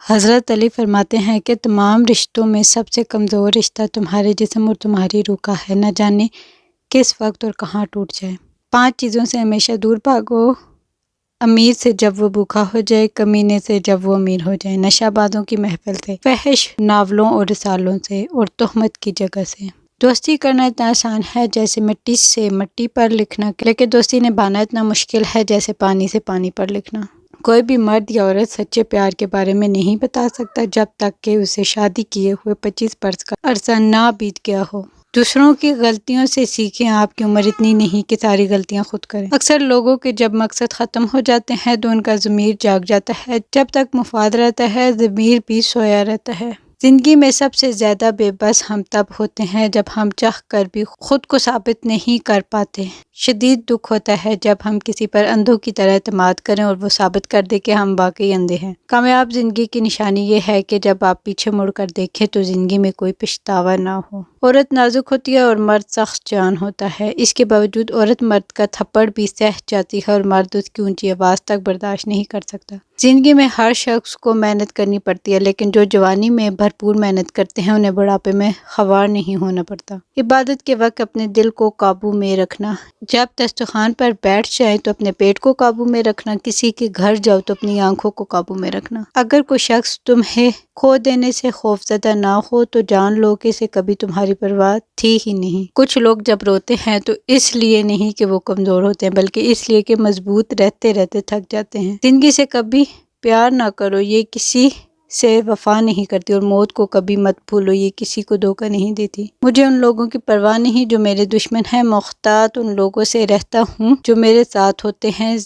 حضرت علی فرماتے ہیں کہ تمام رشتوں میں سب سے کمزور رشتہ تمہارے جسم اور تمہاری روح کا ہے، نہ جانے کس وقت اور کہاں ٹوٹ جائے۔ 5 چیزوں سے ہمیشہ دور بھاگو: امیر سے جب وہ بھوکا ہو جائے، کمینے سے جب وہ امیر ہو جائے، نشہ بازوں کی محفل سے، فحش ناولوں اور رسالوں سے، اور تہمت کی جگہ سے۔ دوستی کرنا اتنا آسان ہے جیسے مٹی سے مٹی پر لکھنا، لیکن دوستی نبھانا اتنا مشکل ہے جیسے پانی سے پانی پر لکھنا۔ کوئی بھی مرد یا عورت سچے پیار کے بارے میں نہیں بتا سکتا جب تک کہ اسے شادی کیے ہوئے 25 برس کا عرصہ نہ بیت گیا ہو۔ دوسروں کی غلطیوں سے سیکھیں، آپ کی عمر اتنی نہیں کہ ساری غلطیاں خود کریں۔ اکثر لوگوں کے جب مقصد ختم ہو جاتے ہیں تو ان کا ضمیر جاگ جاتا ہے، جب تک مفاد رہتا ہے ضمیر بھی سویا رہتا ہے۔ زندگی میں سب سے زیادہ بے بس ہم تب ہوتے ہیں جب ہم چاہ کر بھی خود کو ثابت نہیں کر پاتے۔ شدید دکھ ہوتا ہے جب ہم کسی پر اندھوں کی طرح اعتماد کریں اور وہ ثابت کر دے کہ ہم واقعی اندھے ہیں۔ کامیاب زندگی کی نشانی یہ ہے کہ جب آپ پیچھے مڑ کر دیکھیں تو زندگی میں کوئی پچھتاوا نہ ہو۔ عورت نازک ہوتی ہے اور مرد سخت جان ہوتا ہے، اس کے باوجود عورت مرد کا تھپڑ بھی سہ جاتی ہے اور مرد اس کی اونچی آواز تک برداشت نہیں کر سکتا۔ زندگی میں ہر شخص کو محنت کرنی پڑتی ہے، لیکن جو جوانی میں بھرپور محنت کرتے ہیں انہیں بڑھاپے میں خوار نہیں ہونا پڑتا۔ عبادت کے وقت اپنے دل کو قابو میں رکھنا، جب دسترخوان پر بیٹھ جائیں تو اپنے پیٹ کو قابو میں رکھنا، کسی کے گھر جاؤ تو اپنی آنکھوں کو قابو میں رکھنا۔ اگر کوئی شخص تمہیں کھو دینے سے خوفزدہ نہ ہو تو جان لو کہ اسے کبھی تمہاری پرواہ تھی ہی نہیں۔ کچھ لوگ جب روتے ہیں تو اس لیے نہیں کہ وہ کمزور ہوتے ہیں، بلکہ اس لیے کہ مضبوط رہتے رہتے تھک جاتے ہیں۔ زندگی سے کبھی پیار نہ کرو، یہ کسی سے وفا نہیں کرتی، اور موت کو کبھی مت بھولو، یہ کسی کو دھوکہ نہیں دیتی۔ مجھے ان لوگوں کی پرواہ نہیں جو میرے دشمن ہیں، محتاط ان لوگوں سے رہتا ہوں جو میرے ساتھ ہوتے ہیں،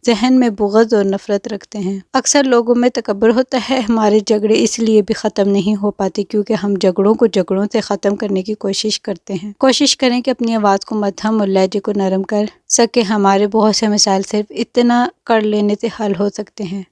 ذہن میں بغض اور نفرت رکھتے ہیں۔ اکثر لوگوں میں تکبر ہوتا ہے، ہمارے جھگڑے اس لیے بھی ختم نہیں ہو پاتے کیونکہ ہم جھگڑوں کو جھگڑوں سے ختم کرنے کی کوشش کرتے ہیں۔ کوشش کریں کہ اپنی آواز کو مدھم اور لہجے کو نرم کر سکیں، ہمارے بہت سے مسائل صرف اتنا کر لینے سے حل ہو سکتے ہیں۔